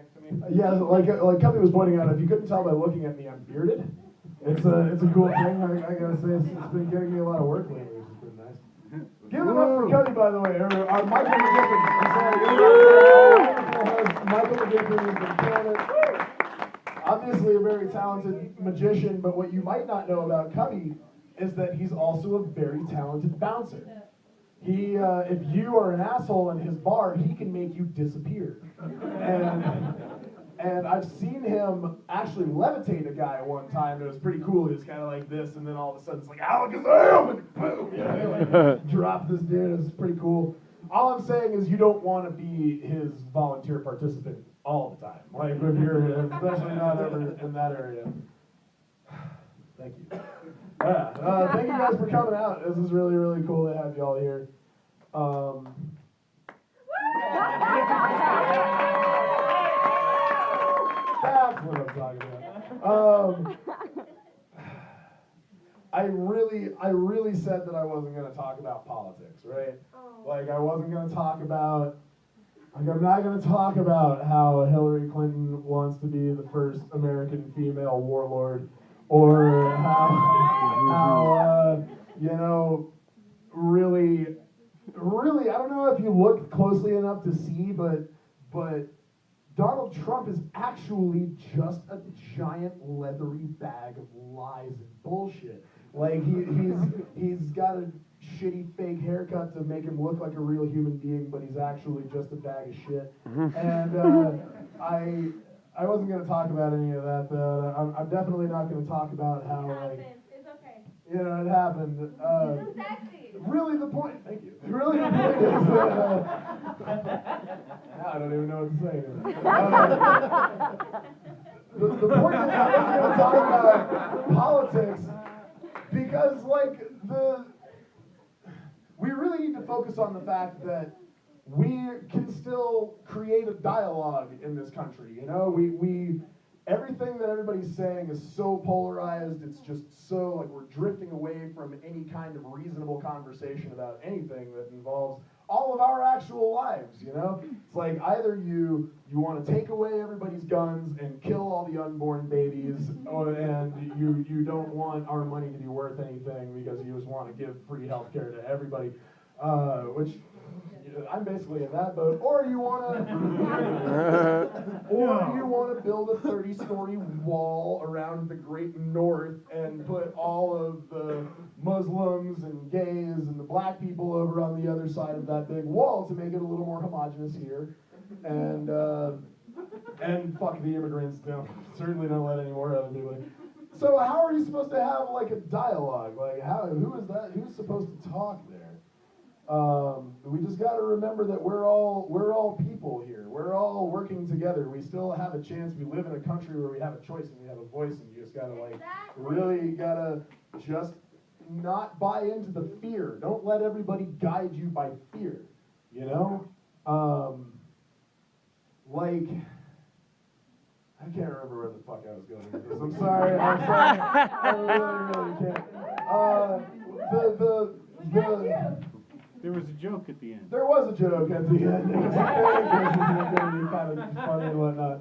next to me. Yeah, like Cubby was pointing out, if you couldn't tell by looking at me, I'm bearded. It's a cool thing. I gotta say, it's been getting me a lot of work lately, which has been nice. Give it up for Cubby, by the way, or Michael McGiffin. I'm sorry, Michael McGiffin has been killing it. Obviously a very talented magician, but what you might not know about Cubby is that he's also a very talented bouncer. He, if you are an asshole in his bar, he can make you disappear. And I've seen him actually levitate a guy one time. It was pretty cool. He was kind of like this, and then all of a sudden it's like, Alakazam! And boom! You know, he like dropped this dude. It was pretty cool. All I'm saying is you don't want to be his volunteer participant all the time. Like if you're, especially not ever in that area. Thank you. Yeah, thank you guys for coming out. This is really, really cool to have you all here. That's what I'm talking about. I really said that I wasn't going to talk about politics, right? Like I wasn't going to talk about, like I'm not going to talk about how Hillary Clinton wants to be the first American female warlord, or how you know, really, I don't know if you look closely enough to see, but Donald Trump is actually just a giant leathery bag of lies and bullshit. Like he's got a shitty fake haircut to make him look like a real human being, but he's actually just a bag of shit. And I wasn't going to talk about any of that, though. I'm definitely not going to talk about how, like, it's okay. You know, it happened. This is sexy. Really the point, thank you. Really the point is I don't even know what to say anymore. The point is I wasn't going to talk about politics because, like, we really need to focus on the fact that we can still create a dialogue in this country. You know, we everything that everybody's saying is so polarized. It's just so, like, we're drifting away from any kind of reasonable conversation about anything that involves all of our actual lives, you know? It's like either you want to take away everybody's guns and kill all the unborn babies, and you don't want our money to be worth anything because you just want to give free health care to everybody, which I'm basically in that boat. Or you want to build a 30-story wall around the Great North and put all of the Muslims and gays and the black people over on the other side of that big wall to make it a little more homogenous here, and fuck the immigrants. No, certainly don't let any more other people in. So how are you supposed to have, like, a dialogue? Like, who's supposed to talk there? We just got to remember that we're all people here. We're all working together. We still have a chance. We live in a country where we have a choice and we have a voice, and you just gotta, like, really gotta just not buy into the fear. Don't let everybody guide you by fear, you know? Like, I can't remember where the fuck I was going with this. I'm sorry. I really can't. There was a joke at the end. There was a joke at the end. It was kind of funny and whatnot.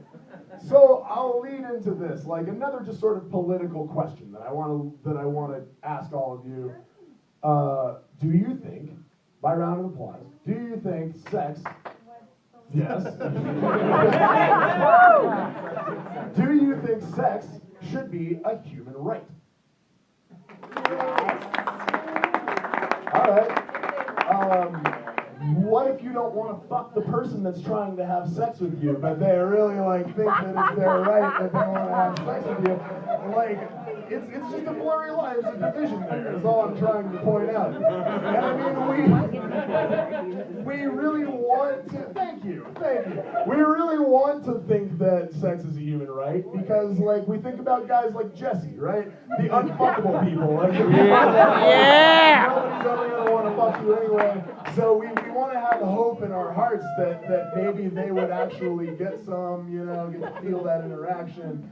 So I'll lead into this, like another just sort of political question that I want to ask all of you. Do you think, by round of applause, do you think sex? Yes. Do you think sex should be a human right? All right. What if you don't want to fuck the person that's trying to have sex with you, but they really, like, think that it's their right that they want to have sex with you? Like, it's just a blurry line. There's a division there. Is all I'm trying to point out. And I mean, we really want to. Thank you. We really want to think that sex is a human right because, like, we think about guys like Jesse, right? The unfuckable people. Like, Yeah. Nobody's ever gonna want to fuck you anyway. So we want to have hope in our hearts that maybe they would actually get some, you know, get to feel that interaction.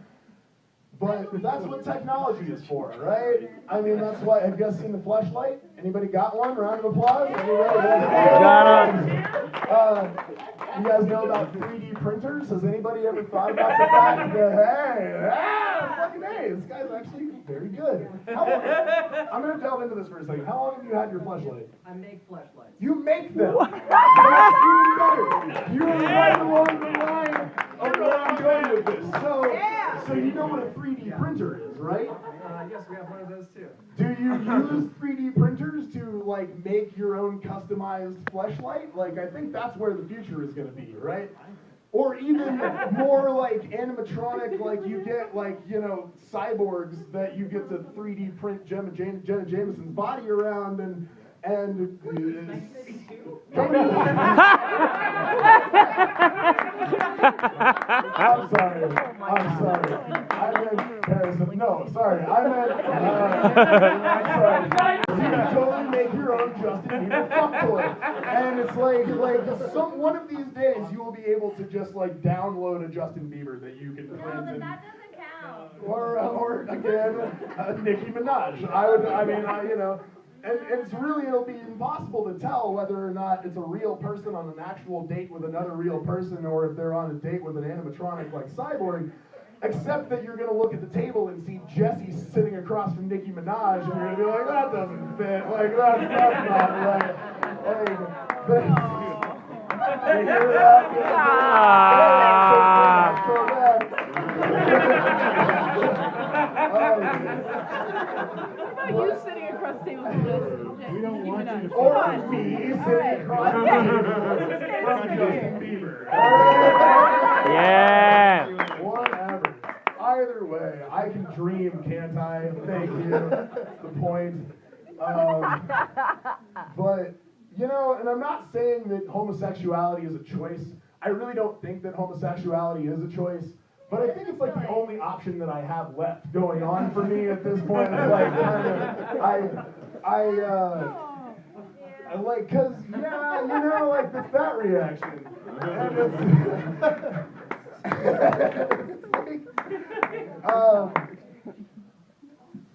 But that's what technology is for, right? I mean, that's why. Have you guys seen the fleshlight? Anybody got one? Round of applause. Anybody? You guys know about 3D printers? Has anybody ever thought about the fact that, fucking hey, this guy's actually very good. I'm going to delve into this for a second. How long have you had your fleshlight? I make flashlights. You make them. That's even better. You're right along the line of where I'm going with this. So you know what a 3D printer is, right? Yes, we have one of those too. Do you use 3D printers to like make your own customized fleshlight? Like, I think that's where the future is going to be, right? Or even more like animatronic, like you get like, you know, cyborgs that you get to 3D print Jenna Jameson's body around and I'm sorry. I meant Harrison. No, sorry. I'm sorry. You can totally make your own Justin Bieber fuck toy. And it's like one of these days you will be able to just like download a Justin Bieber that you can No, print but and that doesn't count. or again, Nicki Minaj. You know, and it'll be impossible to tell whether or not it's a real person on an actual date with another real person, or if they're on a date with an animatronic like Cyborg, except that you're going to look at the table and see Jesse sitting across from Nicki Minaj, and you're going to be like, that doesn't fit, like, that's not right. You hear that? What about you sitting across the table from us? We don't want you to Or fuck me with sitting across the table from Justin Bieber. Yeah. Whatever. Either way, I can dream, can't I? Thank you. That's the point. But, you know, and I'm not saying that homosexuality is a choice. I really don't think that homosexuality is a choice. But I think it's like the only option that I have left going on for me at this point. It's like I like, cause yeah, you know, like it's that reaction. And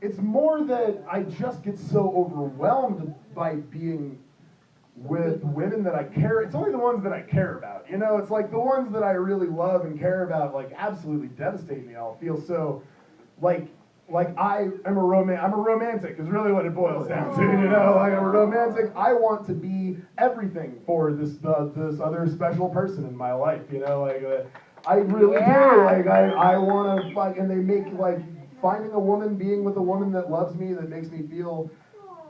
it's more that I just get so overwhelmed by being with women that I care. It's only the ones that I care about. You know, it's like the ones that I really love and care about, like absolutely devastate me. I'll feel so like I'm a romantic is really what it boils down to. You know, like I'm a romantic. I want to be everything for this other special person in my life. You know, like I really do. Like I want to fuck, and they make like finding a woman, being with a woman that loves me, that makes me feel.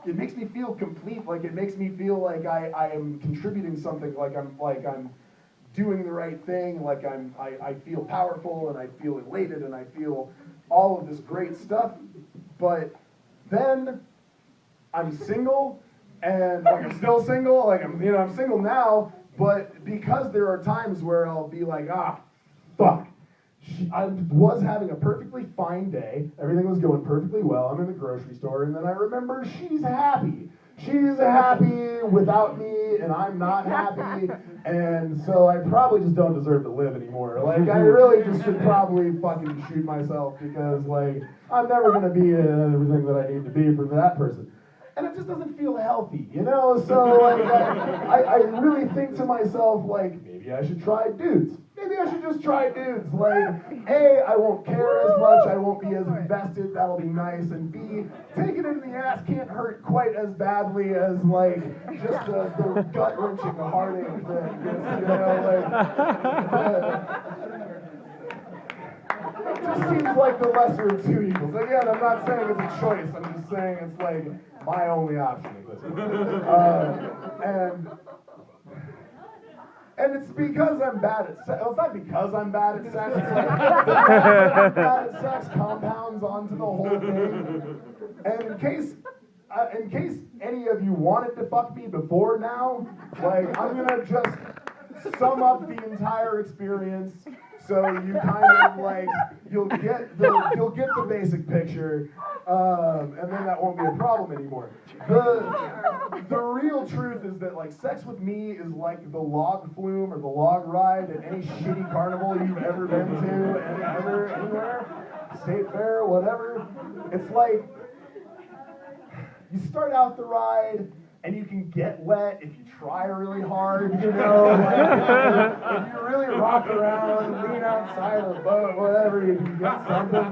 It makes me feel complete. Like it makes me feel like I am contributing something. Like I'm doing the right thing. Like I feel powerful and I feel elated and I feel all of this great stuff. But then I'm single and like I'm still single. Like I'm single now. But because there are times where I'll be like, fuck. I was having a perfectly fine day. Everything was going perfectly well. I'm in the grocery store, and then I remember she's happy. She's happy without me, and I'm not happy, and so I probably just don't deserve to live anymore. Like, I really just should probably fucking shoot myself because, like, I'm never gonna be everything that I need to be for that person. And it just doesn't feel healthy, you know? So, like, I really think to myself, like, maybe I should try dudes. Maybe I should just try dudes. Like, A, I won't care as much, I won't be as invested, that'll be nice, and B, taking it in the ass can't hurt quite as badly as, like, just the gut-wrenching heartache that gets, you know, like, it just seems like the lesser of two evils. Again, I'm not saying it's a choice, I'm just saying it's, like, my only option at this point. And it's because I'm bad at sex. Well, it's not because I'm bad at sex. It's like the fact that I'm bad at sex compounds onto the whole thing. And in case any of you wanted to fuck me before now, like I'm gonna just sum up the entire experience. So you kind of like you'll get the basic picture, and then that won't be a problem anymore. The real truth is that like sex with me is like the log flume or the log ride at any shitty carnival you've ever been to, anywhere, State Fair, whatever. It's like you start out the ride and you can get wet if you try really hard, you know. Like, if you really rock around, lean outside of the boat, whatever, you can get something.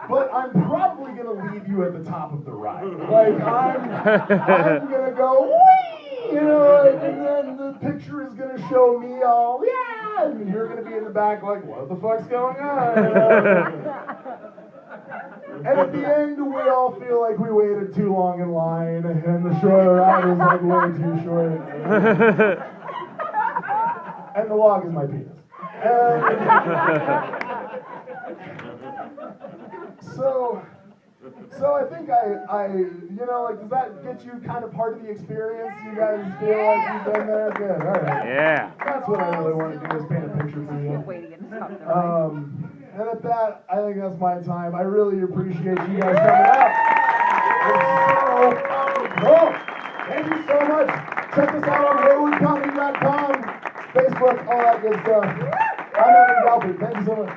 But I'm probably gonna leave you at the top of the ride. Like I'm gonna go whee, you know, and then the picture is gonna show me all yeah, and you're gonna be in the back like, what the fuck's going on? You know? And at the end, we all feel like we waited too long in line, and the short ride was like way too short. And the log is my penis. So I think I, you know, like, does that get you kind of part of the experience? You guys feel like you've been there? Good, all right. Yeah. That's what I really want to do, is paint a picture for you. Way to get this up there. And at that, I think that's my time. I really appreciate you guys coming out. It's so cool. Thank you so much. Check us out on waywardcomedy.com, Facebook, all that good stuff. I'm Evan Galpert. Thank you so much.